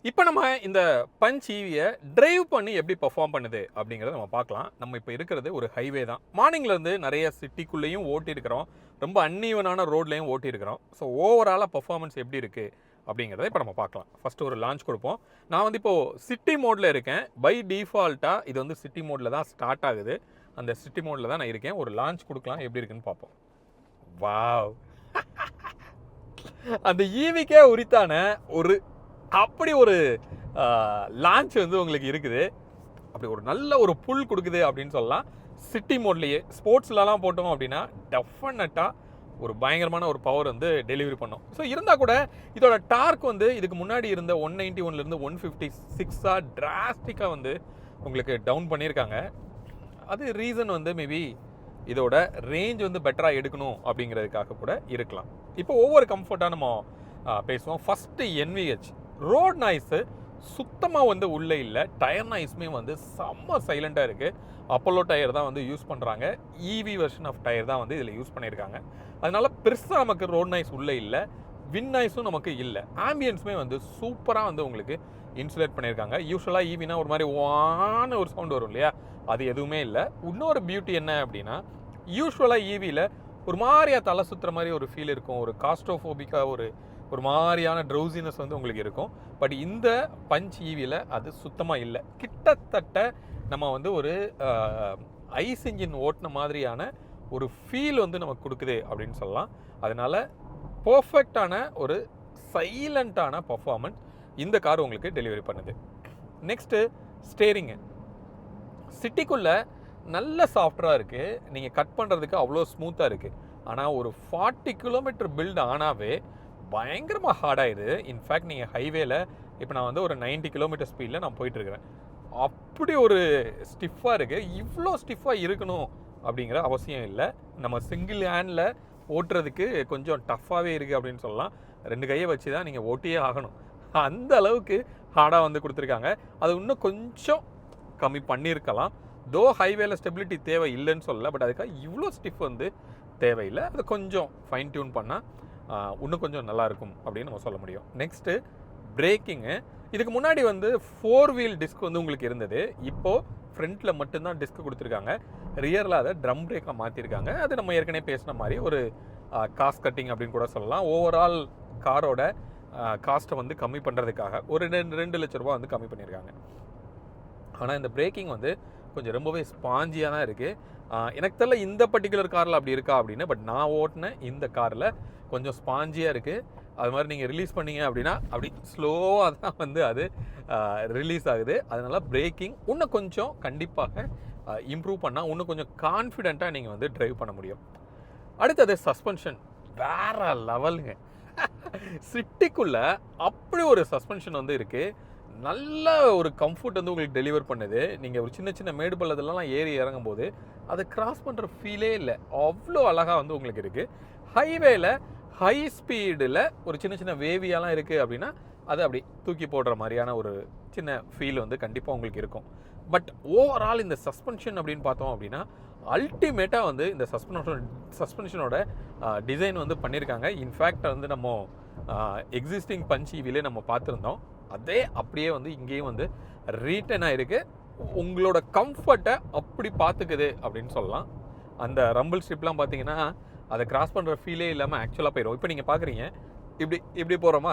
இப்போ நம்ம இந்த பஞ்ச் ஈவியை டிரைவ் பண்ணி எப்படி பெர்ஃபார்ம் பண்ணுது அப்படிங்கிறத நம்ம பார்க்கலாம். நம்ம இப்போ இருக்கிறது ஒரு ஹைவே தான். மார்னிங்லேருந்து நிறைய சிட்டிக்குள்ளேயும் ஓட்டியிருக்கிறோம், ரொம்ப அன்ஈவனான ரோட்லேயும் ஓட்டியிருக்கிறோம். ஸோ ஓவராலாக பெர்ஃபார்மன்ஸ் எப்படி இருக்குது அப்படிங்கிறத இப்போ நம்ம பார்க்கலாம். ஃபஸ்ட்டு ஒரு லான்ச் கொடுப்போம். நான் வந்து இப்போது சிட்டி மோடில் இருக்கேன். பை டிஃபால்ட்டாக இது வந்து சிட்டி மோடில் தான் ஸ்டார்ட் ஆகுது. அந்த சிட்டி மோடில் தான் நான் இருக்கேன். ஒரு லான்ச் கொடுக்கலாம், எப்படி இருக்குன்னு பார்ப்போம். வாவ், அந்த ஈவிக்கே உரித்தான ஒரு அப்படி ஒரு லான்ச் வந்து உங்களுக்கு இருக்குது. அப்படி ஒரு நல்ல ஒரு புல் கொடுக்குது அப்படின்னு சொல்லலாம். சிட்டி மோட்லேயே ஸ்போர்ட்ஸ்லலாம் போட்டோம் அப்படின்னா டெஃபினட்டாக ஒரு பயங்கரமான ஒரு பவர் வந்து டெலிவரி பண்ணோம். ஸோ இருந்தால் கூட இதோட டார்க் வந்து இதுக்கு முன்னாடி இருந்த 191லேருந்து 156 டிராஸ்டிக்காக வந்து உங்களுக்கு டவுன் பண்ணியிருக்காங்க. அது ரீசன் வந்து மேபி இதோட ரேஞ்ச் வந்து பெட்டராக எடுக்கணும் அப்படிங்கிறதுக்காக கூட இருக்கலாம். இப்போ ஒவ்வொரு கம்ஃபர்ட்டாக நம்ம பேசுவோம். ஃபஸ்ட்டு NVH ரோட் நாய்ஸு சுத்தமாக வந்து உள்ளே இல்லை. டயர் நாய்ஸுமே வந்து செம்ம சைலண்ட்டாக இருக்குது. அப்போலோ டயர் தான் வந்து யூஸ் பண்ணுறாங்க. EV வெர்ஷன் ஆஃப் டயர் தான் வந்து இதில் யூஸ் பண்ணியிருக்காங்க. அதனால பெருசாக நமக்கு ரோட் நாய்ஸ் உள்ளே இல்லை, வின் நாய்ஸும் நமக்கு இல்லை. ஆம்பியன்ஸுமே வந்து சூப்பராக வந்து உங்களுக்கு இன்சுலேட் பண்ணியிருக்காங்க. யூஸ்வலாக ஈவினா ஒரு மாதிரி வான ஒரு சவுண்ட் வரும் இல்லையா, அது எதுவுமே இல்லை. இன்னொரு பியூட்டி என்ன அப்படின்னா, யூஸ்வலாக ஈவியில் ஒரு மாதிரியாக தலை சுற்றுற மாதிரி ஒரு ஃபீல் இருக்கும், ஒரு காஸ்ட்ரோஃபோபிக்காக ஒரு மாதிரியான ட்ரௌசினஸ் வந்து உங்களுக்கு இருக்கும். பட் இந்த பஞ்ச் ஈவியில் அது சுத்தமாக இல்லை. கிட்டத்தட்ட நம்ம வந்து ஒரு ஐஸ் இன்ஜின் ஓட்டின மாதிரியான ஒரு ஃபீல் வந்து நமக்கு கொடுக்குது அப்படின்னு சொல்லலாம். அதனால் பர்ஃபெக்டான ஒரு சைலண்ட்டான பர்ஃபார்மன்ஸ் இந்த கார் உங்களுக்கு டெலிவரி பண்ணுது. Next steering. சிட்டிக்குள்ளே நல்ல சாஃப்ட்ராக இருக்குது. நீங்கள் கட் பண்ணுறதுக்கு அவ்வளோ ஸ்மூத்தாக இருக்குது. ஆனால் ஒரு 40 கிலோமீட்டர் பில்டு ஆனாவே பயங்கரமாக ஹார்டாகிடுது. இன்ஃபேக்ட் நீங்கள் ஹைவேல இப்போ நான் வந்து ஒரு 90 கிலோமீட்டர் ஸ்பீடில் நான் போயிட்டுருக்கிறேன். அப்படி ஒரு ஸ்டிஃபாக இருக்குது. இவ்வளோ ஸ்டிஃபாக இருக்கணும் அப்படிங்கிற அவசியம் இல்லை. நம்ம சிங்கிள் ஹேண்டில் ஓட்டுறதுக்கு கொஞ்சம் டஃப்பாகவே இருக்குது அப்படின்னு சொல்லலாம். 2 கையை வச்சு தான் நீங்கள் ஓட்டியே ஆகணும். அந்த அளவுக்கு ஹார்டாக வந்து கொடுத்துருக்காங்க. அது இன்னும் கொஞ்சம் கம்மி பண்ணியிருக்கலாம். தோ ஹைவேல ஸ்டெபிலிட்டி தேவை இல்லைன்னு சொல்லலை, பட் அதுக்காக இவ்வளோ ஸ்டிஃப் வந்து தேவையில்லை. அது கொஞ்சம் ஃபைன் டியூன் பண்ணால் இன்னும் கொஞ்சம் நல்லாயிருக்கும் அப்படின்னு நம்ம சொல்ல முடியும். Next breaking. இதுக்கு முன்னாடி வந்து 4 வீல் டிஸ்க் வந்து உங்களுக்கு இருந்தது. இப்போது ஃப்ரண்ட்டில் மட்டும்தான் டிஸ்க் கொடுத்துருக்காங்க. ரியரில் அதை ட்ரம் பிரேக்காக மாற்றிருக்காங்க. அது நம்ம ஏற்கனவே பேசின மாதிரி ஒரு காஸ்ட் கட்டிங் அப்படின்னு கூட சொல்லலாம். ஓவரால் காரோட காஸ்ட்டை வந்து கம்மி பண்ணுறதுக்காக ஒரு 2 லட்ச ரூபா வந்து கம்மி பண்ணியிருக்காங்க. ஆனால் இந்த பிரேக்கிங் வந்து கொஞ்சம் ரொம்பவே ஸ்பாஞ்சியாக தான் இருக்குது. எனக்கு தெரியல இந்த பர்டிகுலர் காரில் அப்படி இருக்கா அப்படின்னு, பட் நான் ஓட்டின இந்த காரில் கொஞ்சம் ஸ்பாஞ்சியாக இருக்குது. அது மாதிரி நீங்கள் ரிலீஸ் பண்ணீங்க அப்படின்னா அப்படி ஸ்லோவாக தான் வந்து அது ரிலீஸ் ஆகுது. அதனால் பிரேக்கிங் இன்னும் கொஞ்சம் கண்டிப்பாக இம்ப்ரூவ் பண்ணால் இன்னும் கொஞ்சம் கான்ஃபிடெண்ட்டாக நீங்கள் வந்து ட்ரைவ் பண்ண முடியும். அடுத்தது சஸ்பென்ஷன் வேறு லெவலுங்க. சிட்டிக்குள்ளே அப்படி ஒரு சஸ்பென்ஷன் வந்து இருக்குது. நல்ல ஒரு கம்ஃபர்ட் வந்து உங்களுக்கு டெலிவர் பண்ணுது. நீங்கள் ஒரு சின்ன சின்ன மேடு பள்ளதெல்லாம் ஏறி இறங்கும் போது அதை கிராஸ் பண்ணுற ஃபீலே இல்லை, அவ்வளோ அழகாக வந்து உங்களுக்கு இருக்குது. ஹைவேல ஹை ஸ்பீடில் ஒரு சின்ன சின்ன வேவியாலாம் இருக்குது அப்படின்னா அதை அப்படி தூக்கி போடுற மாதிரியான ஒரு சின்ன ஃபீல் வந்து கண்டிப்பாக உங்களுக்கு இருக்கும். பட் ஓவரால் இந்த சஸ்பென்ஷன் அப்படின்னு பார்த்தோம் அப்படின்னா அல்டிமேட்டாக வந்து இந்த சஸ்பென்ஷனோட டிசைன் வந்து பண்ணியிருக்காங்க. இன்ஃபேக்ட் வந்து நம்ம எக்ஸிஸ்டிங் பஞ்ச் ஈவிலே நம்ம பார்த்துருந்தோம். அதே அப்படியே வந்து இங்கேயும் வந்து ரீட்டன் ஆகிருக்கு. உங்களோட கம்ஃபர்ட்டை அப்படி பார்த்துக்குது அப்படின்னு சொல்லலாம். அந்த ரம்பிள் ஸ்ட்ரிப்லாம் பார்த்தீங்கன்னா அதை கிராஸ் பண்ணுற ஃபீலே இல்லாமல் ஆக்சுவலாக போயிடும். இப்போ நீங்கள் பார்க்குறீங்க இப்படி போகிறோமா,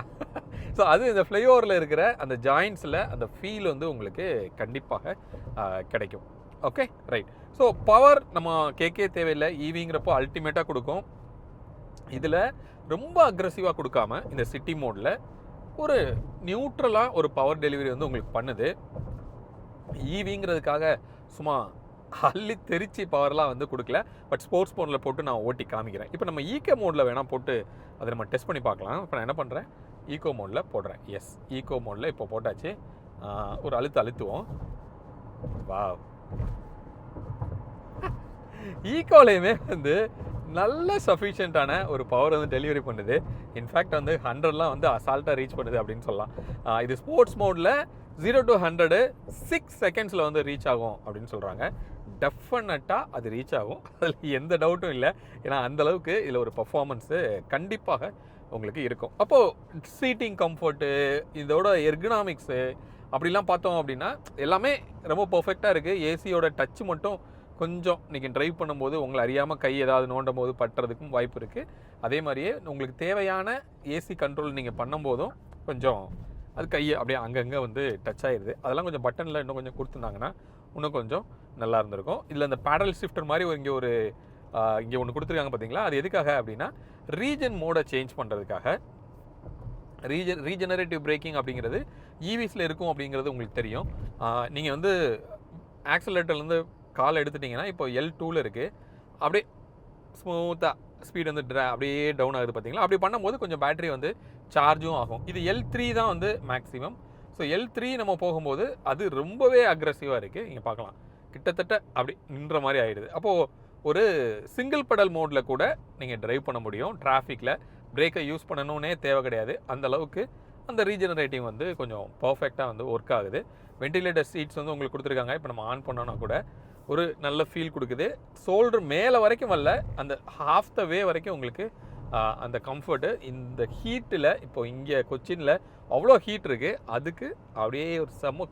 ஸோ அது இந்த ஃப்ளைஓவரில் இருக்கிற அந்த ஜாயின்ஸில் அந்த ஃபீல் வந்து உங்களுக்கு கண்டிப்பாக கிடைக்கும். Okay, right. ஸோ பவர் நம்ம கேட்கே தேவையில்லை. ஈவிங்கிறப்போ அல்டிமேட்டாக கொடுக்கும். இதில் ரொம்ப அக்ரெசிவாக கொடுக்காம இந்த சிட்டி மோடில் ஒரு நியூட்ரலாக ஒரு பவர் டெலிவரி வந்து உங்களுக்கு பண்ணுது. ஈவிங்கிறதுக்காக சும்மா அள்ளி தெரிச்சு பவர்லாம் வந்து கொடுக்கல. பட் ஸ்போர்ட்ஸ் மோடில் போட்டு நான் ஓட்டி காமிக்கிறேன். இப்போ நம்ம ஈகோ மோடில் வேணால் போட்டு அதை நம்ம டெஸ்ட் பண்ணி பார்க்கலாம். இப்போ நான் என்ன பண்ணுறேன், ஈகோ மோடில் போடுறேன். எஸ், ஈகோ மோடில் இப்போ போட்டாச்சு. ஒரு அழுத்துவோம். வா, ஈகோலையுமே வந்து நல்ல சஃபிஷியண்ட்டான ஒரு பவர் வந்து டெலிவரி பண்ணுது. இன்ஃபேக்ட் வந்து 100லாம் வந்து அசால்ட்டாக ரீச் பண்ணுது அப்படின்னு சொல்லலாம். இது ஸ்போர்ட்ஸ் மோடில் 0 to 100 6 செகண்ட்ஸில் வந்து ரீச் ஆகும் அப்படின்னு சொல்கிறாங்க. டெஃபினட்டாக அது ரீச் ஆகும், அதில் எந்த டவுட்டும் இல்லை. ஏன்னா அந்தளவுக்கு இதில் ஒரு பர்ஃபார்மன்ஸு கண்டிப்பாக உங்களுக்கு இருக்கும். அப்போது சீட்டிங் கம்ஃபர்ட்டு, இதோட எர்கனாமிக்ஸு அப்படிலாம் பார்த்தோம் அப்படின்னா எல்லாமே ரொம்ப பர்ஃபெக்டாக இருக்குது. ஏசியோட டச் மட்டும் கொஞ்சம் நீங்கள் ட்ரைவ் பண்ணும்போது உங்களை அறியாமல் கை ஏதாவது நோண்டும் போது பட்டுறதுக்கும் வாய்ப்பு இருக்குது. அதே மாதிரியே உங்களுக்கு தேவையான ஏசி கண்ட்ரோல் நீங்கள் பண்ணும்போதும் கொஞ்சம் அது கையை அப்படியே அங்கங்கே வந்து டச் ஆகிடுது. அதெல்லாம் கொஞ்சம் பட்டனில் இன்னும் கொஞ்சம் கொடுத்துருந்தாங்கன்னா இன்னும் கொஞ்சம் நல்லா இருந்திருக்கும். இதில் இந்த பேடல் ஷிஃப்டர் மாதிரி இங்கே ஒன்று கொடுத்துருக்காங்க பார்த்தீங்களா, அது எதுக்காக அப்படின்னா ரீஜன் மோடை சேஞ்ச் பண்ணுறதுக்காக. ரீஜெனரேட்டிவ் பிரேக்கிங் அப்படிங்கிறது ஈவிஸில் இருக்கும் அப்படிங்கிறது உங்களுக்கு தெரியும். நீங்கள் வந்து ஆக்சலேட்டர்லேருந்து கால் எடுத்துட்டிங்கன்னா இப்போ L2ல் இருக்குது, அப்படியே ஸ்மூத்தாக ஸ்பீடு வந்து அப்படியே டவுன் ஆகுது பார்த்தீங்களா. அப்படி பண்ணும்போது கொஞ்சம் பேட்டரி வந்து சார்ஜும் ஆகும். இது L3 தான் வந்து மேக்ஸிமம். ஸோ L3 நம்ம போகும்போது அது ரொம்பவே அக்ரெசிவாக இருக்குது. நீங்கள் பார்க்கலாம் கிட்டத்தட்ட அப்படி நின்ற மாதிரி ஆகிடுது. அப்போது ஒரு சிங்கிள் பெடல் மோடில் கூட நீங்கள் ட்ரைவ் பண்ண முடியும். டிராஃபிக்கில் பிரேக்கை யூஸ் பண்ணணுன்னே தேவை கிடையாது. அந்த அளவுக்கு அந்த ரீஜெனரேட்டிவ் வந்து கொஞ்சம் பர்ஃபெக்டாக வந்து ஒர்க் ஆகுது. வென்டிலேட்டர் சீட்ஸ் வந்து உங்களுக்கு கொடுத்துருக்காங்க. இப்போ நம்ம ஆன் பண்ணோன்னா கூட ஒரு நல்ல ஃபீல் கொடுக்குது. ஷோல்டர் மேலே வரைக்கும் வரல, அந்த ஹாஃப் த வே வரைக்கும் உங்களுக்கு அந்த கம்ஃபர்ட்டு. இந்த ஹீட்டில் இப்போ இங்கே கொச்சினில் அவ்வளோ ஹீட் இருக்குது, அதுக்கு அப்படியே ஒரு செம்ம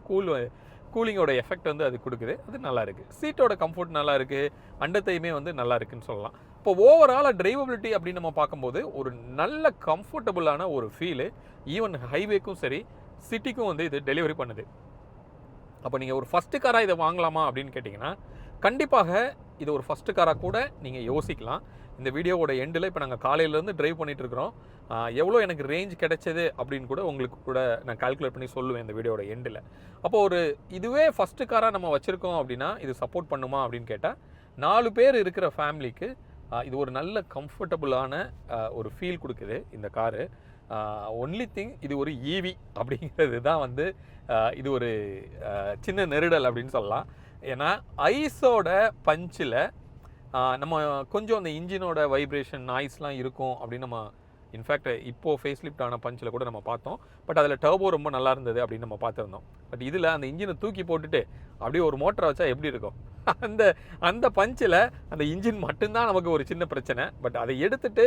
கூலிங்கோட எஃபெக்ட் வந்து அது கொடுக்குது. அது நல்லா இருக்குது. சீட்டோட கம்ஃபர்ட் நல்லா இருக்குது, அண்டத்தையுமே வந்து நல்லா இருக்குன்னு சொல்லலாம். இப்போ ஓவராலாக டிரைவபிலிட்டி அப்படின்னு நம்ம பார்க்கும்போது ஒரு நல்ல கம்ஃபர்டபுளான ஒரு ஃபீலு ஈவன் ஹைவேக்கும் சரி சிட்டிக்கும் வந்து இது டெலிவரி பண்ணுது. அப்போ நீங்கள் ஒரு ஃபஸ்ட்டு காராக இதை வாங்கலாமா அப்படின்னு கேட்டிங்கன்னா கண்டிப்பாக இது ஒரு ஃபஸ்ட்டு காராக கூட நீங்கள் யோசிக்கலாம். இந்த வீடியோவோட எண்டில் இப்போ நாங்கள் காலையிலேருந்து ட்ரைவ் பண்ணிகிட்ருக்குறோம், எவ்வளோ எனக்கு ரேஞ்ச் கிடைச்சது அப்படின்னு கூட உங்களுக்கு கூட நான் கால்குலேட் பண்ணி சொல்லுவேன் இந்த வீடியோட எண்டில். அப்போது இதுவே ஃபஸ்ட்டு காராக நம்ம வச்சுருக்கோம் அப்படின்னா இது சப்போர்ட் பண்ணுமா அப்படின்னு கேட்டால் 4 பேர் இருக்கிற ஃபேமிலிக்கு இது ஒரு நல்ல கம்ஃபர்டபுளான ஒரு ஃபீல் கொடுக்குது இந்த காரு. ஒன்லி திங் இது ஒரு ஈவி அப்படிங்கிறது தான் வந்து இது ஒரு சின்ன நெருடல் அப்படின்னு சொல்லலாம். ஏன்னா ஐஸோட பஞ்சில் நம்ம கொஞ்சம் அந்த இன்ஜினோட வைப்ரேஷன் நாய்ஸ்லாம் இருக்கும் அப்படின்னு நம்ம இன்ஃபேக்ட் இப்போது ஃபேஸ் லிஃப்ட் ஆன பஞ்சில் கூட நம்ம பார்த்தோம். பட் அதில் டர்போ ரொம்ப நல்லா இருந்தது அப்படின்னு நம்ம பார்த்துருந்தோம். பட் இதில் அந்த இன்ஜினை தூக்கி போட்டுட்டு அப்படியே ஒரு மோட்டரை வச்சா எப்படி இருக்கும், அந்த பஞ்சில் அந்த இன்ஜின் மட்டும்தான் நமக்கு ஒரு சின்ன பிரச்சனை. பட் அதை எடுத்துட்டு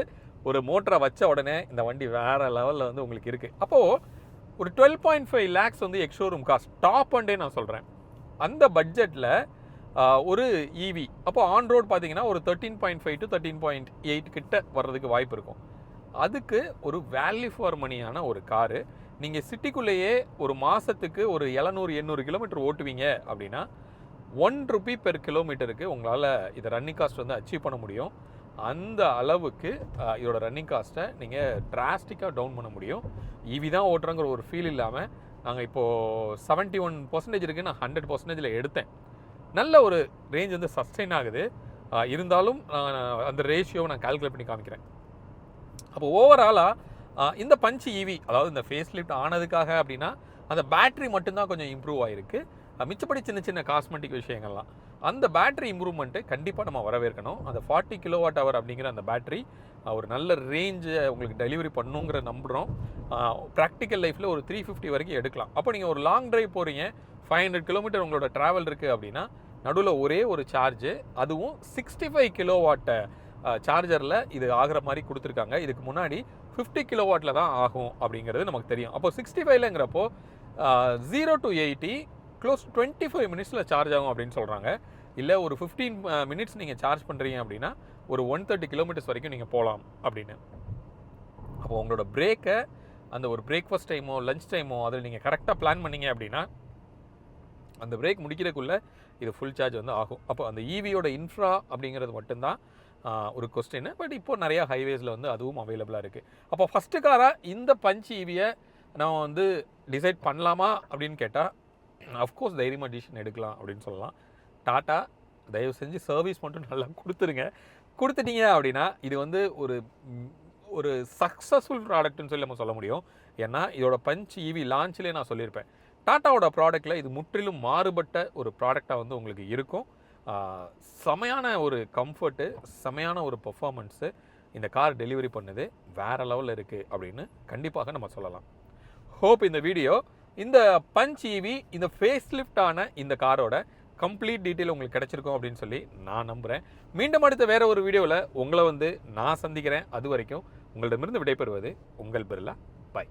ஒரு மோட்டரை வச்ச உடனே இந்த வண்டி வேறு லெவலில் வந்து உங்களுக்கு இருக்குது. அப்போது ஒரு 12.5 lakhs வந்து எக்ஸ்ஷோரூம் காஸ்ட் டாப் அண்டே நான் சொல்கிறேன். அந்த பட்ஜெட்டில் ஒரு ஈவி அப்போ ஆன் ரோட் பார்த்தீங்கன்னா ஒரு 13.5 to 13.8 கிட்ட வர்றதுக்கு வாய்ப்பு இருக்கும். அதுக்கு ஒரு வேல்யூ ஃபார் மணியான ஒரு காரு. நீங்கள் சிட்டிக்குள்ளேயே ஒரு மாதத்துக்கு ஒரு 700-800 கிலோமீட்டர் ஓட்டுவீங்க அப்படின்னா ₹1 பெர் கிலோமீட்டருக்கு உங்களால் இதை ரன்னிங் காஸ்ட் வந்து அச்சீவ் பண்ண முடியும். அந்த அளவுக்கு இதோட ரன்னிங் காஸ்ட்டை நீங்கள் டிராஸ்டிக்காக டவுன் பண்ண முடியும். ஈவி தான் ஓட்டுறங்கிற ஒரு ஃபீல் இல்லாமல் நாங்கள் இப்போது 71% இருக்குது, நான் 100%ல் எடுத்தேன். நல்ல ஒரு ரேஞ்ச் வந்து சஸ்டெயின் ஆகுது. இருந்தாலும் அந்த ரேஷியோவை நான் கால்குலேட் பண்ணி காமிக்கிறேன். அப்போ ஓவராலாக இந்த பஞ்ச் ஈவி அதாவது இந்த ஃபேஸ் லிஃப்ட் ஆனதுக்காக அப்படின்னா அந்த பேட்ரி மட்டும்தான் கொஞ்சம் இம்ப்ரூவ் ஆகிருக்கு. மிச்சப்படி சின்ன சின்ன காஸ்மெட்டிக் விஷயங்கள்லாம் அந்த பேட்ரி இம்ப்ரூவ்மெண்ட்டு கண்டிப்பாக நம்ம வரவேற்கணும். அந்த 40 kWh அப்படிங்கிற அந்த பேட்ரி ஒரு நல்ல ரேஞ்சை உங்களுக்கு டெலிவரி பண்ணுங்கிற நம்புகிறோம். ப்ராக்டிக்கல் லைஃப்பில் ஒரு 350 வரைக்கும் எடுக்கலாம். அப்போ நீங்கள் ஒரு லாங் ட்ரைவ் போகிறீங்க, 500 கிலோமீட்டர் உங்களோட ட்ராவல் இருக்குது அப்படின்னா நடுவில் ஒரே ஒரு சார்ஜு, அதுவும் 65 kW சார்ஜரில் இது ஆகிற மாதிரி கொடுத்துருக்காங்க. இதுக்கு முன்னாடி 50 kW தான் ஆகும் அப்படிங்கிறது நமக்கு தெரியும். அப்போ 65ங்கிறப்போ 0 to 80 க்ளோஸ் 25 மினிட்ஸில் சார்ஜ் ஆகும் அப்படின்னு சொல்கிறாங்க. இல்லை ஒரு 15 மினிட்ஸ் நீங்கள் சார்ஜ் பண்ணுறீங்க அப்படின்னா ஒரு 130 கிலோமீட்டர்ஸ் வரைக்கும் நீங்கள் போகலாம் அப்படின்னு. அப்போ உங்களோட பிரேக்கை அந்த ஒரு பிரேக்ஃபாஸ்ட் டைமோ லஞ்ச் டைமோ அதில் நீங்கள் கரெக்டாக பிளான் பண்ணிங்க அப்படின்னா அந்த பிரேக் முடிக்கிறதுக்குள்ளே இது ஃபுல் சார்ஜ் வந்து ஆகும். அப்போ அந்த ஈவியோட இன்ஃப்ரா அப்படிங்கிறது மட்டும்தான் ஒரு கொஸ்டின். பட் இப்போ நிறையா ஹைவேஸில் வந்து அதுவும் அவைலபிளாக இருக்குது. அப்போ ஃபஸ்ட்டு காராக இந்த பஞ்ச் ஈவியை நம்ம வந்து டிசைட் பண்ணலாமா அப்படின்னு கேட்டால் அஃப்கோர்ஸ் தைரியமாக டிசிஷன் எடுக்கலாம் அப்படின்னு சொல்லலாம். டாட்டா தயவு செஞ்சு சர்வீஸ் மட்டும் நல்லா கொடுத்துட்டீங்க அப்படின்னா இது வந்து ஒரு சக்ஸஸ்ஃபுல் ப்ராடக்ட்னு சொல்லி நம்ம சொல்ல முடியும். ஏன்னா இதோட பஞ்ச் ஈவி லான்ச்லேயே நான் சொல்லியிருப்பேன், டாட்டாவோட ப்ராடக்ட்டில் இது முற்றிலும் மாறுபட்ட ஒரு ப்ராடக்டாக வந்து உங்களுக்கு இருக்கும். செமையான ஒரு கம்ஃபர்ட்டு, செமையான ஒரு பெர்ஃபார்மன்ஸு இந்த கார் டெலிவரி பண்ணுது, வேறு லெவலில் இருக்குது அப்படின்னு கண்டிப்பாக நம்ம சொல்லலாம். ஹோப் இந்த வீடியோ இந்த பஞ்ச் ஈவி இந்த ஃபேஸ் லிஃப்டான இந்த காரோட கம்ப்ளீட் டீட்டெயில் உங்களுக்கு கிடைச்சிருக்கும் அப்படின்னு சொல்லி நான் நம்புகிறேன். மீண்டும் அடுத்த வேறு ஒரு வீடியோவில் உங்களை வந்து நான் சந்திக்கிறேன். அது வரைக்கும் உங்களிடமிருந்து விடைபெறுவது உங்கள் பிர்லா. பாய்.